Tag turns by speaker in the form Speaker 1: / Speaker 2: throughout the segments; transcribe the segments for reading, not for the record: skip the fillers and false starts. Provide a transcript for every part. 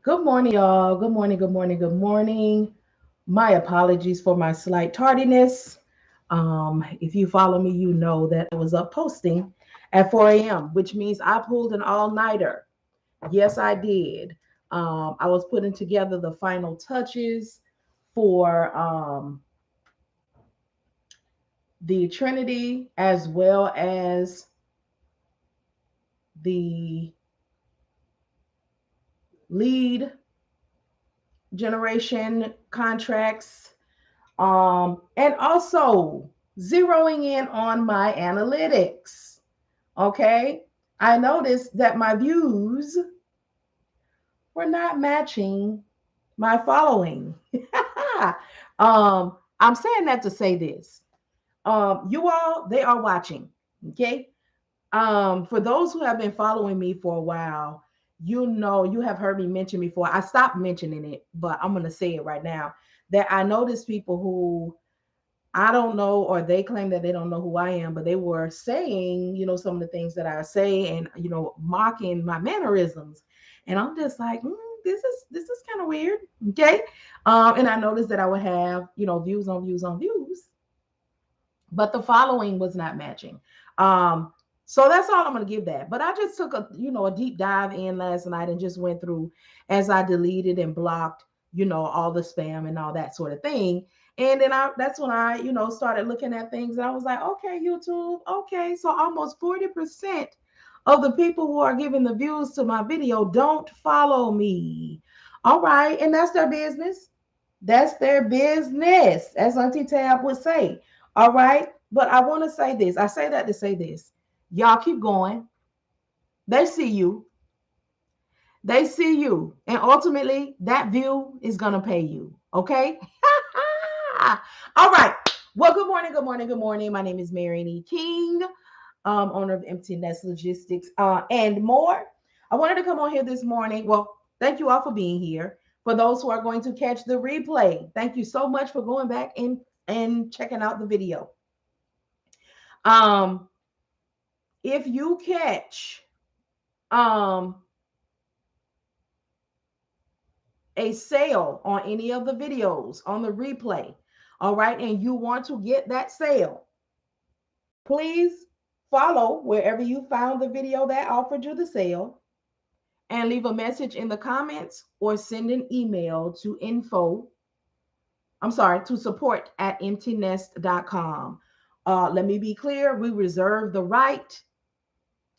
Speaker 1: Good morning, y'all. Good morning, good morning, good morning. My apologies for my slight tardiness. If you follow me, you know that I was up posting at 4 a.m., which means I pulled an all-nighter. Yes, I did. I was putting together the final touches for the Trinity as well as the lead generation contracts, and also zeroing in on my analytics. Okay, I noticed that my views were not matching my following. I'm saying that to say this. You all, they are watching. Okay. For those who have been following me for a while, you know, you have heard me mention before. I stopped mentioning it, but I'm going to say it right now that I noticed people who I don't know, or they claim that they don't know who I am, but they were saying, some of the things that I say and, mocking my mannerisms. And I'm just like, this is kind of weird. Okay. And I noticed that I would have, views on views on views, but the following was not matching. So that's all I'm going to give that. But I just took a deep dive in last night and just went through as I deleted and blocked, all the spam and all that sort of thing. And then that's when I, started looking at things and I was like, okay, YouTube, okay. So almost 40% of the people who are giving the views to my video don't follow me. All right. And that's their business. That's their business, as Auntie Tab would say. All right. But I want to say this. I say that to say this. Y'all keep going. They see you. They see you. And ultimately, that view is going to pay you. Okay. All right. Well, good morning. Good morning. Good morning. My name is Marian E. King, owner of Empty Nest Logistics and more. I wanted to come on here this morning. Well, thank you all for being here. For those who are going to catch the replay, thank you so much for going back and checking out the video. If you catch a sale on any of the videos on the replay, all right, and you want to get that sale, please follow wherever you found the video that offered you the sale and leave a message in the comments or send an email to support at emmteenest.com. Let me be clear, we reserve the right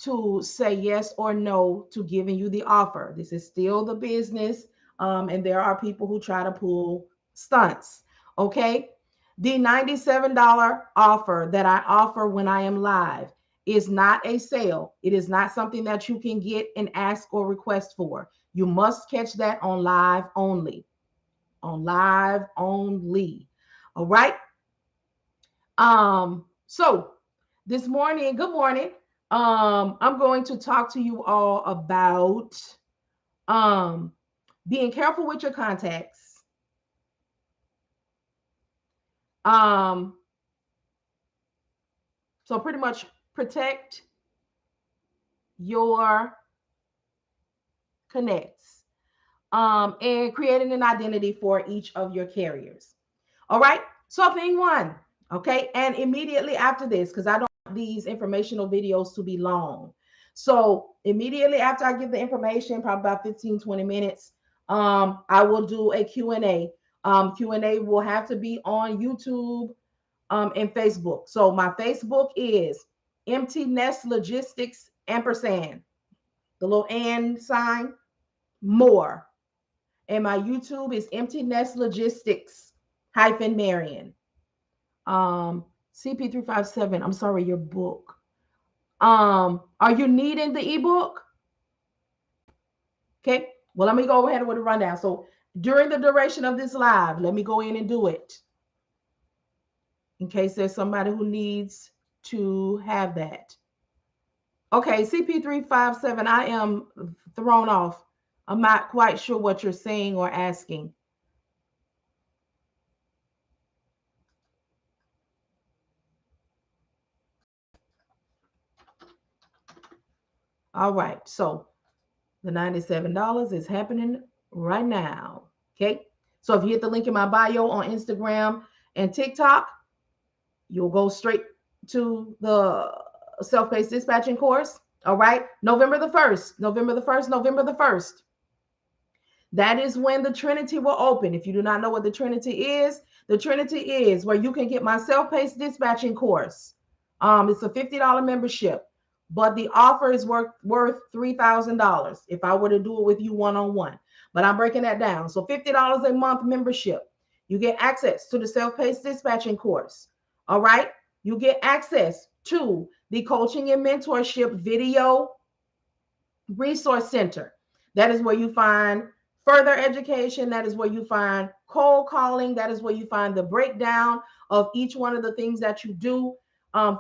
Speaker 1: to say yes or no to giving you the offer. This is still the business, and there are people who try to pull stunts. Okay. The $97 offer that I offer when I am live is not a sale. It is not something that you can get and ask or request for. You must catch that on live only. On live only. All right. So this morning, good morning. I'm going to talk to you all about being careful with your contacts. So pretty much protect your connects, and creating an identity for each of your carriers. All right. So thing one, okay, and immediately after this, because I don't want these informational videos to be long. So immediately after I give the information, probably about 15, 20 minutes, I will do a Q&A. Q&A will have to be on YouTube and Facebook. So my Facebook is Empty Nest Logistics ampersand, the little and sign, more. And my YouTube is Empty Nest Logistics-Marian. CP357, I'm sorry, your book. Are you needing the ebook? Okay, well, let me go ahead with a rundown. So during the duration of this live, let me go in and do it in case there's somebody who needs to have that. Okay, CP357, I am thrown off. I'm not quite sure what you're saying or asking. All right, so the $97 is happening right now. Okay. So if you hit the link in my bio on Instagram and TikTok, you'll go straight to the self-paced dispatching course. All right. November the 1st, November the 1st, November the 1st. That is when the Trinity will open. If you do not know what the Trinity is where you can get my self-paced dispatching course. It's a $50 membership, but the offer is worth $3,000 if I were to do it with you one-on-one. But I'm breaking that down. So $50 a month membership. You get access to the self-paced dispatching course. All right. You get access to the coaching and mentorship video resource center. That is where you find further education. That is where you find cold calling. That is where you find the breakdown of each one of the things that you do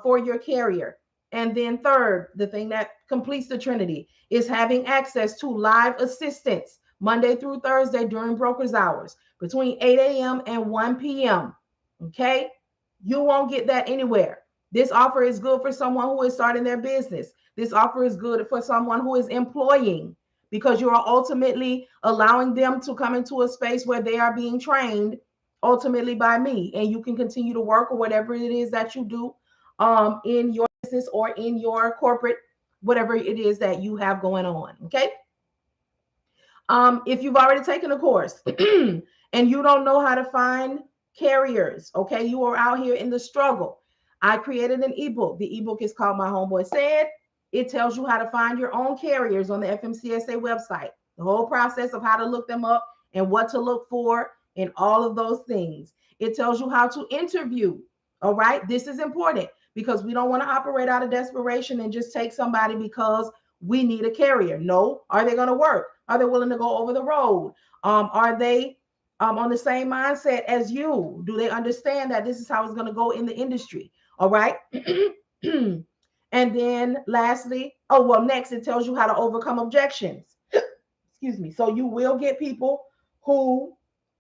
Speaker 1: for your carrier. And then third, the thing that completes the Trinity is having access to live assistance Monday through Thursday during broker's hours between 8 a.m. and 1 p.m. Okay. You won't get that anywhere. This offer is good for someone who is starting their business. This offer is good for someone who is employing because you are ultimately allowing them to come into a space where they are being trained ultimately by me, and you can continue to work or whatever it is that you do in your business or in your corporate, whatever it is that you have going on. Okay. If you've already taken a course and you don't know how to find carriers, okay, you are out here in the struggle. I created an ebook. The ebook is called My Homeboy Said. It tells you how to find your own carriers on the FMCSA website, the whole process of how to look them up and what to look for and all of those things. It tells you how to interview. All right. This is important because we don't want to operate out of desperation and just take somebody because we need a carrier. No. Are they going to work? Are they willing to go over the road? Are they on the same mindset as you? Do they understand that this is how it's going to go in the industry? All right. And then lastly, oh, well, next it tells you how to overcome objections. Excuse me. So you will get people who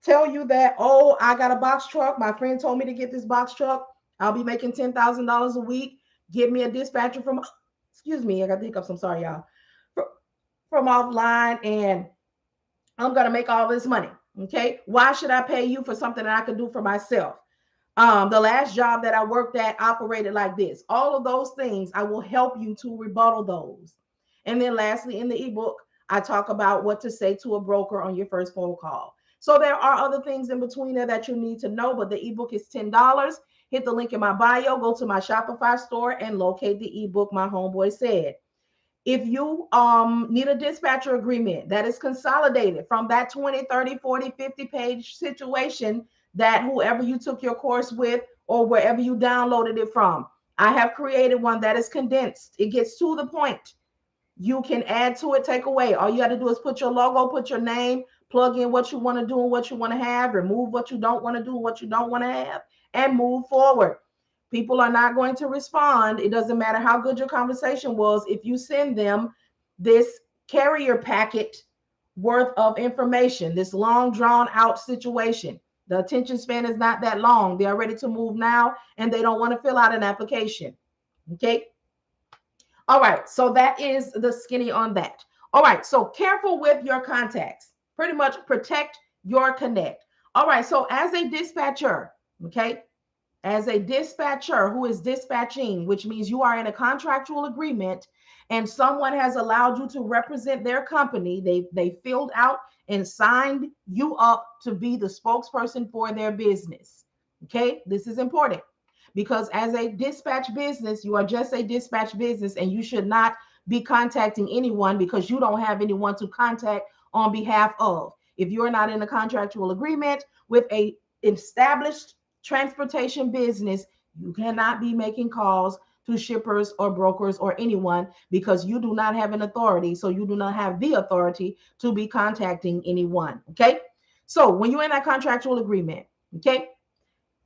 Speaker 1: tell you that, oh, I got a box truck. My friend told me to get this box truck. I'll be making $10,000 a week. Get me a dispatcher from, excuse me, I got the hiccups. I'm sorry, y'all. From offline, and I'm going to make all this money. Okay. Why should I pay you for something that I could do for myself? The last job that I worked at operated like this. All of those things, I will help you to rebuttal those. And then lastly, in the ebook, I talk about what to say to a broker on your first phone call. So there are other things in between there that you need to know, but the ebook is $10. Hit the link in my bio, go to my Shopify store and locate the ebook My Homeboy Said. If you need a dispatcher agreement that is consolidated from that 20, 30, 40, 50 page situation that whoever you took your course with or wherever you downloaded it from, I have created one that is condensed. It gets to the point. You can add to it, take away. All you got to do is put your logo, put your name, plug in what you want to do and what you want to have, remove what you don't want to do and what you don't want to have, and move forward. People are not going to respond. It doesn't matter how good your conversation was. If you send them this carrier packet worth of information, this long drawn out situation, the attention span is not that long. They are ready to move now and they don't want to fill out an application. Okay. All right. So that is the skinny on that. All right. So careful with your contacts. Pretty much protect your connect. All right. So as a dispatcher, okay, as a dispatcher who is dispatching, which means you are in a contractual agreement and someone has allowed you to represent their company, they filled out and signed you up to be the spokesperson for their business. Okay, this is important because as a dispatch business, you are just a dispatch business and you should not be contacting anyone because you don't have anyone to contact on behalf of. If you're not in a contractual agreement with a established transportation business, you cannot be making calls to shippers or brokers or anyone because you do not have an authority. So you do not have the authority to be contacting anyone. Okay. So when you're in that contractual agreement, okay,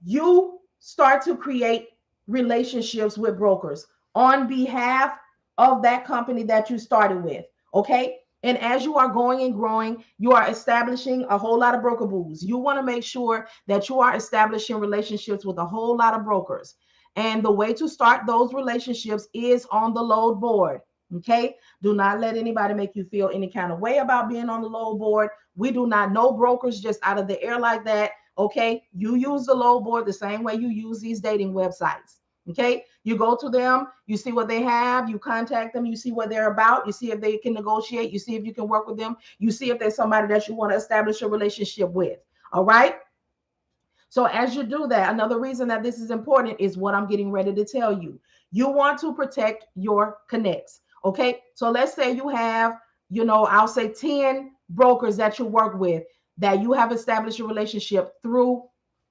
Speaker 1: you start to create relationships with brokers on behalf of that company that you started with. Okay. And as you are going and growing, you are establishing a whole lot of broker boos. You want to make sure that you are establishing relationships with a whole lot of brokers. And the way to start those relationships is on the load board. Okay. Do not let anybody make you feel any kind of way about being on the load board. We do not know brokers just out of the air like that. Okay. You use the load board the same way you use these dating websites. Okay. You go to them, you see what they have, you contact them, you see what they're about, you see if they can negotiate, you see if you can work with them, you see if there's somebody that you want to establish a relationship with. All right. So as you do that, another reason that this is important is what I'm getting ready to tell you. You want to protect your connects. Okay. So let's say you have, I'll say 10 brokers that you work with that you have established a relationship through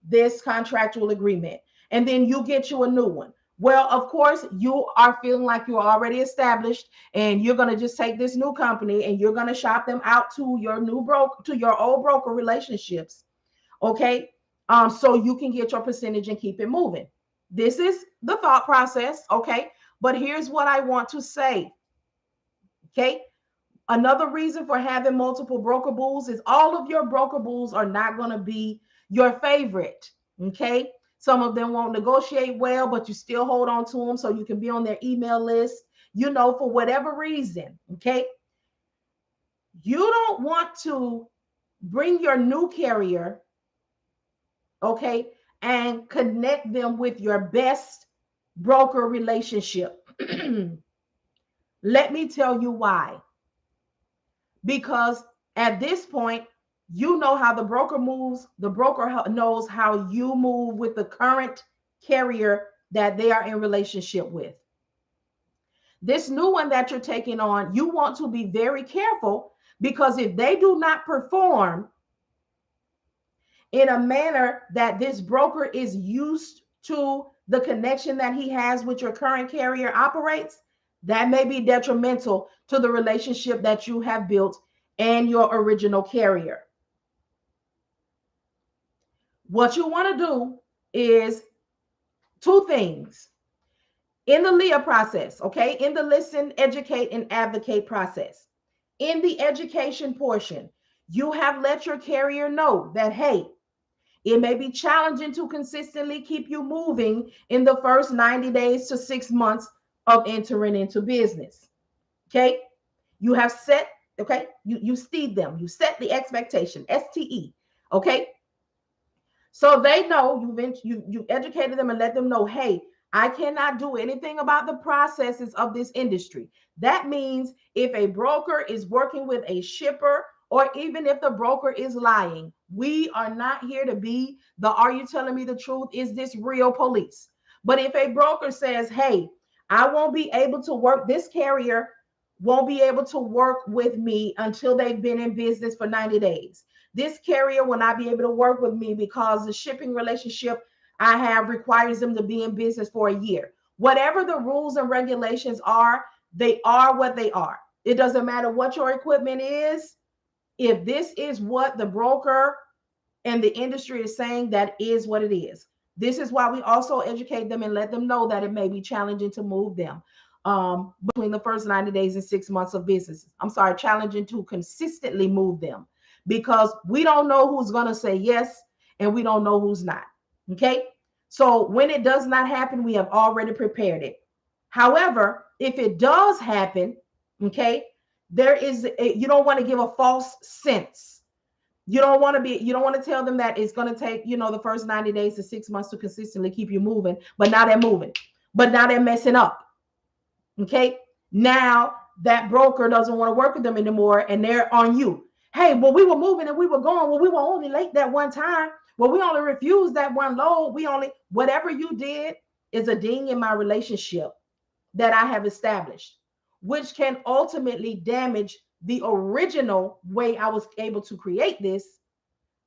Speaker 1: this contractual agreement. And then you get you a new one. Well, of course, you are feeling like you're already established and you're going to just take this new company and you're going to shop them out to your to your old broker relationships. Okay. So you can get your percentage and keep it moving. This is the thought process. Okay. But here's what I want to say. Okay. Another reason for having multiple broker bulls is all of your broker bulls are not going to be your favorite. Okay. Some of them won't negotiate well, but you still hold on to them so you can be on their email list, for whatever reason. Okay. You don't want to bring your new carrier, okay, and connect them with your best broker relationship. Let me tell you why. Because at this point, you know how the broker moves. The broker knows how you move with the current carrier that they are in relationship with. This new one that you're taking on, you want to be very careful because if they do not perform in a manner that this broker is used to the connection that he has with your current carrier operates, that may be detrimental to the relationship that you have built and your original carrier. What you want to do is two things in the LEA process, okay? In the listen, educate, and advocate process. In the education portion, you have let your carrier know that, hey, it may be challenging to consistently keep you moving in the first 90 days to 6 months of entering into business. Okay. You have set, okay, you steed them, you set the expectation, STE. Okay. So they know you educated them and let them know, hey, I cannot do anything about the processes of this industry. That means if a broker is working with a shipper, or even if the broker is lying, we are not here to be the are you telling me the truth? Is this real police? But if a broker says, hey, I won't be able to work, this carrier won't be able to work with me until they've been in business for 90 days. This carrier will not be able to work with me because the shipping relationship I have requires them to be in business for a year. Whatever the rules and regulations are, they are what they are. It doesn't matter what your equipment is. If this is what the broker and the industry is saying, that is what it is. This is why we also educate them and let them know that it may be challenging to move them between the first 90 days and 6 months of business. I'm sorry, challenging to consistently move them because we don't know who's going to say yes and we don't know who's not. Okay. So when it does not happen, we have already prepared it. However, if it does happen, okay, you don't want to give a false sense. You don't want to tell them that it's going to take, the first 90 days to 6 months to consistently keep you moving, but now they're moving, but now they're messing up. Okay. Now that broker doesn't want to work with them anymore and they're on you. Hey, well, we were moving and we were going. Well, we were only late that one time. Well, we only refused that one load. Whatever you did is a ding in my relationship that I have established, which can ultimately damage the original way I was able to create this.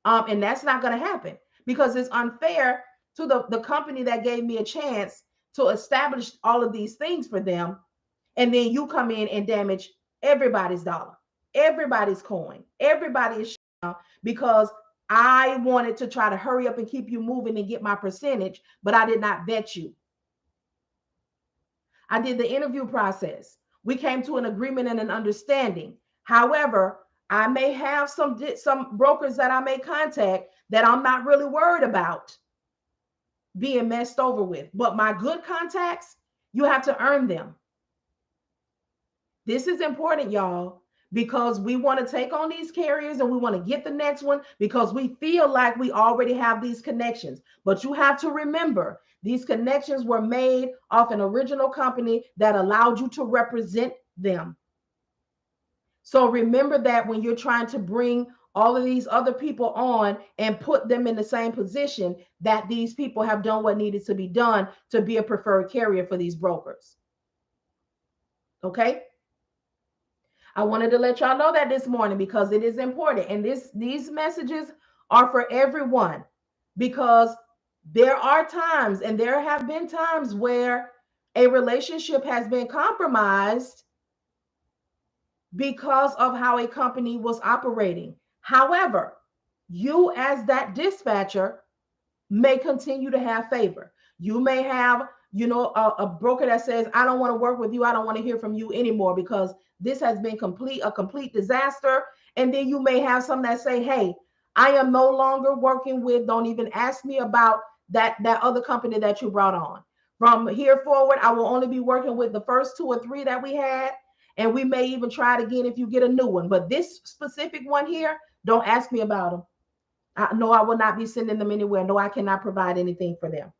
Speaker 1: And that's not going to happen because it's unfair to the company that gave me a chance to establish all of these things for them. And then you come in and damage everybody's dollar, everybody's coin, everybody's because I wanted to try to hurry up and keep you moving and get my percentage, but I did not vet you. I did the interview process. We came to an agreement and an understanding. However, I may have some brokers that I may contact that I'm not really worried about being messed over with. But my good contacts, you have to earn them. This is important, y'all, because we want to take on these carriers and we want to get the next one because we feel like we already have these connections. But you have to remember, these connections were made off an original company that allowed you to represent them. So remember that when you're trying to bring all of these other people on and put them in the same position, that these people have done what needed to be done to be a preferred carrier for these brokers. Okay? I wanted to let y'all know that this morning because it is important. And these messages are for everyone because there are times and there have been times where a relationship has been compromised because of how a company was operating. However, you as that dispatcher may continue to have favor. You may have, a broker that says, I don't want to work with you. I don't want to hear from you anymore because this has been a complete disaster. And then you may have some that say, hey, I am no longer working with, don't even ask me about that other company that you brought on. From here forward, I will only be working with the first 2 or 3 that we had. And we may even try it again if you get a new one. But this specific one here, don't ask me about them. No, I will not be sending them anywhere. No, I cannot provide anything for them.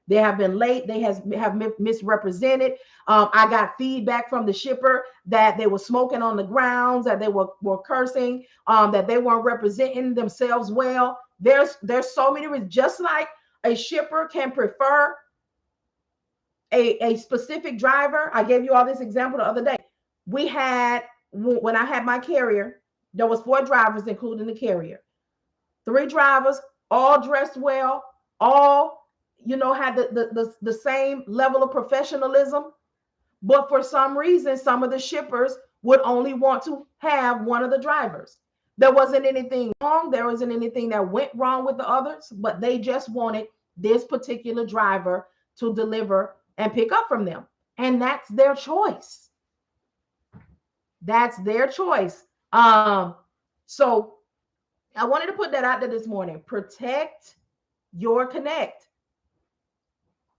Speaker 1: They have been late. They have misrepresented. I got feedback from the shipper that they were smoking on the grounds, that they were cursing, that they weren't representing themselves well. There's so many reasons. Just like a shipper can prefer a specific driver. I gave you all this example the other day. We had, when I had my carrier, there was 4 drivers, including the carrier. 3 drivers, all dressed well, all, had the same level of professionalism. But for some reason, some of the shippers would only want to have one of the drivers. There wasn't anything wrong. There wasn't anything that went wrong with the others, but they just wanted this particular driver to deliver and pick up from them. And that's their choice. That's their choice. So I wanted to put that out there this morning. Protect your connect.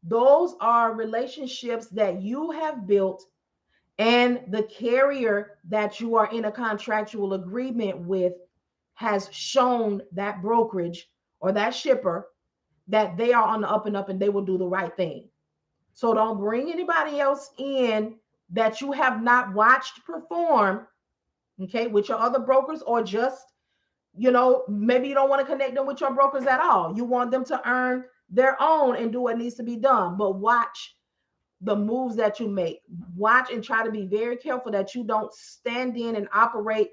Speaker 1: Those are relationships that you have built, and the carrier that you are in a contractual agreement with has shown that brokerage or that shipper that they are on the up and up and they will do the right thing. So don't bring anybody else in that you have not watched perform, okay, with your other brokers, or just, maybe you don't want to connect them with your brokers at all. You want them to earn their own and do what needs to be done. But watch the moves that you make. Watch and try to be very careful that you don't stand in and operate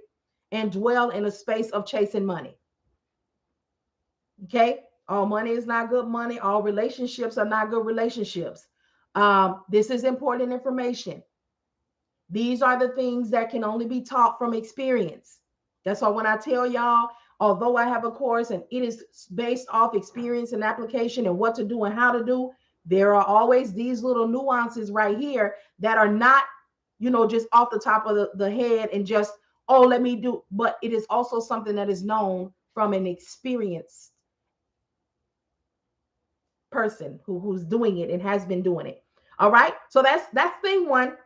Speaker 1: and dwell in a space of chasing money. Okay? All money is not good money. All relationships are not good relationships. This is important information. These are the things that can only be taught from experience. That's why when I tell y'all, although I have a course and it is based off experience and application and what to do and how to do, there are always these little nuances right here that are not, just off the top of the head and just, oh, let me do. But it is also something that is known from an experienced person who's doing it and has been doing it. All right. So that's thing 1.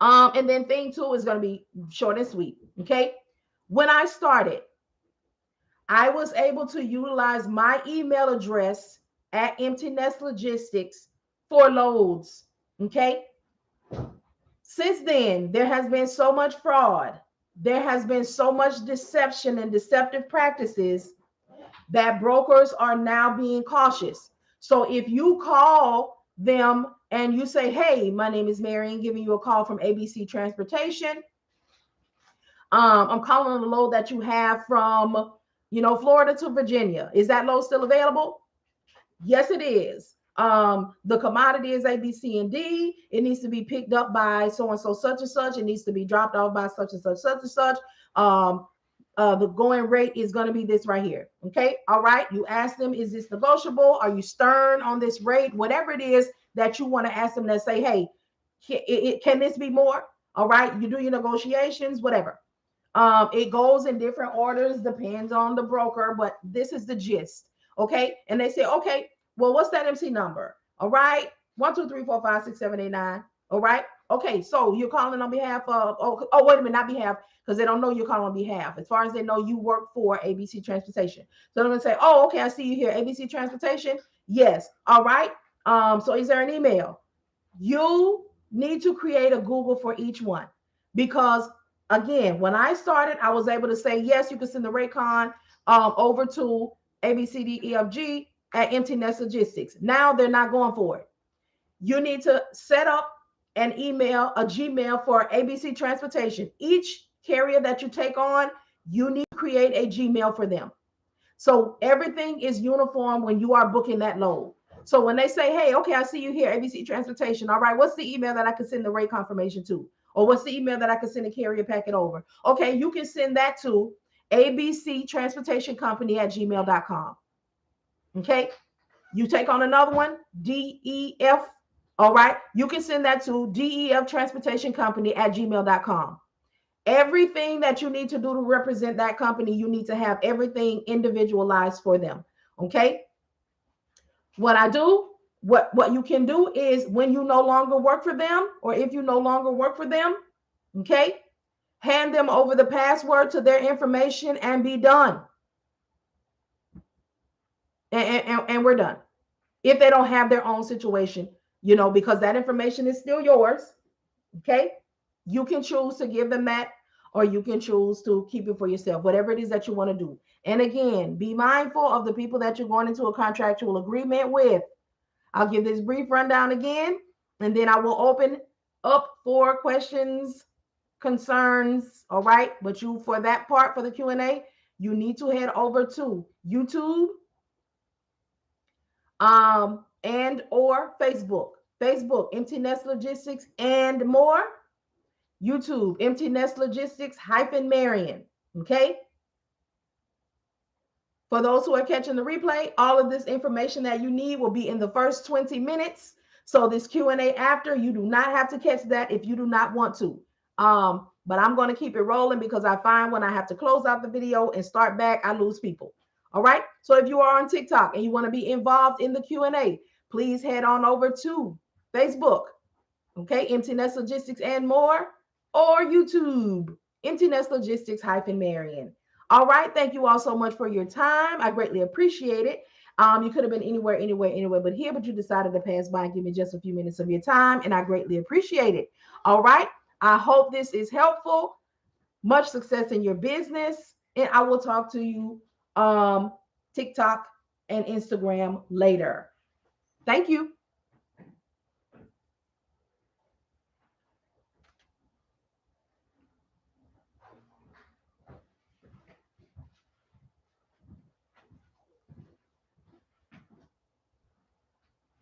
Speaker 1: And then thing 2 is going to be short and sweet. Okay. When I started, I was able to utilize my email address at Empty-Nest Logistics for loads. Okay. Since then, there has been so much fraud. There has been so much deception and deceptive practices that brokers are now being cautious. So if you call them and you say, hey, my name is Marian, giving you a call from ABC Transportation. I'm calling on the load that you have from, Florida to Virginia. Is that load still available? Yes, it is. The commodity is A, B, C, and D. It needs to be picked up by so-and-so, such and such. It needs to be dropped off by such and such, such and such. The going rate is going to be this right here. Okay. All right. You ask them, is this negotiable? Are you stern on this rate? Whatever it is that you want to ask them, that say, hey, can this be more? All right. You do your negotiations, whatever. It goes in different orders, depends on the broker, but this is the gist. Okay. And they say, okay, well, what's that MC number? All right. 1, 2, 3, 4, 5, 6, 7, 8, 9. All right. Okay, so you're calling on behalf of, oh, wait a minute, not behalf, because they don't know you're calling on behalf. As far as they know, you work for ABC Transportation. So they're going to say, oh, okay, I see you here, ABC Transportation. Yes. All right. So is there an email? You need to create a Google for each one, because again, when I started, I was able to say, yes, you can send the Raycon over to ABCDEFG at Empty Nest Logistics. Now they're not going for it. You need to set up an email, a Gmail for ABC Transportation. Each carrier that you take on, you need to create a Gmail for them. So everything is uniform when you are booking that load. So when they say, hey, okay, I see you here, ABC Transportation. All right, what's the email that I can send the rate confirmation to? Or what's the email that I can send a carrier packet over? Okay, you can send that to ABC Transportation Company at gmail.com. Okay, you take on another one, DEF. All right, you can send that to DEF Transportation Company at gmail.com. Everything that you need to do to represent that company, you need to have everything individualized for them. Okay. What I do, what you can do is, when you no longer work for them, or if you no longer work for them, okay, hand them over the password to their information and be done. And we're done. If they don't have their own situation, because that information is still yours. Okay. You can choose to give them that, or you can choose to keep it for yourself, whatever it is that you want to do. And again, be mindful of the people that you're going into a contractual agreement with. I'll give this brief rundown again, and then I will open up for questions, concerns. All right. But for that part, for the Q&A, you need to head over to YouTube and or Facebook. Facebook, Empty Nest Logistics and more. YouTube, Empty-Nest Logistics-Marian. Okay. For those who are catching the replay, all of this information that you need will be in the first 20 minutes. So this Q&A after, you do not have to catch that if you do not want to. But I'm going to keep it rolling, because I find when I have to close out the video and start back, I lose people. All right. So if you are on TikTok and you want to be involved in the Q&A, please head on over to Facebook. Okay. Empty-Nest Logistics and more. Or YouTube, Empty-Nest Logistics-Marian. All right. Thank you all so much for your time. I greatly appreciate it. You could have been anywhere but here, but you decided to pass by and give me just a few minutes of your time, and I greatly appreciate it. All right. I hope this is helpful. Much success in your business, and I will talk to you TikTok and Instagram later. Thank you.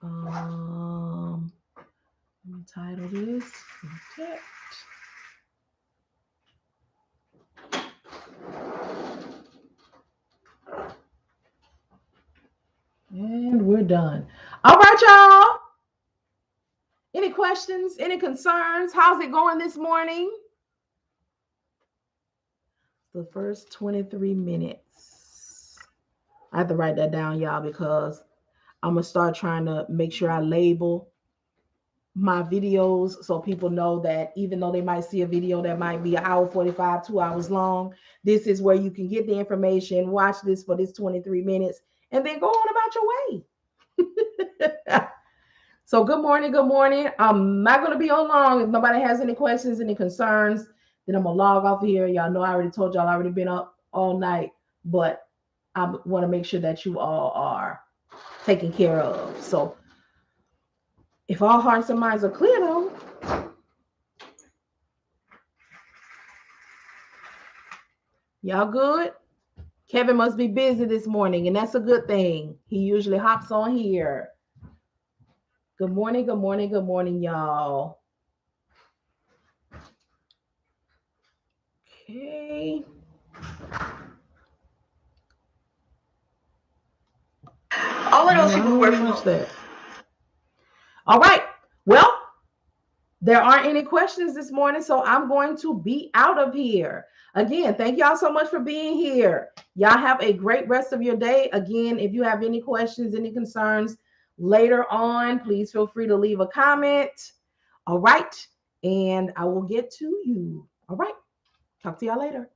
Speaker 1: Let me title this protect. And we're done. All right, y'all. Any questions? Any concerns? How's it going this morning? The first 23 minutes. I have to write that down, y'all, because I'm going to start trying to make sure I label my videos so people know that even though they might see a video that might be an hour 45, 2 hours long, this is where you can get the information, watch this for this 23 minutes, and then go on about your way. So good morning, good morning. I'm not going to be on long. If nobody has any questions, any concerns, then I'm going to log off here. Y'all know I already told y'all I already been up all night, but I want to make sure that you all are taken care of. So if all hearts and minds are clear, though, y'all good? Kevin must be busy this morning, and that's a good thing. He usually hops on here. Good morning, good morning, good morning, y'all. Okay.
Speaker 2: All of those people work for
Speaker 1: that. All right. Well, there aren't any questions this morning, so I'm going to be out of here. Again, thank y'all so much for being here. Y'all have a great rest of your day. Again, if you have any questions, any concerns later on, please feel free to leave a comment. All right. and I will get to you. All right. Talk to y'all later.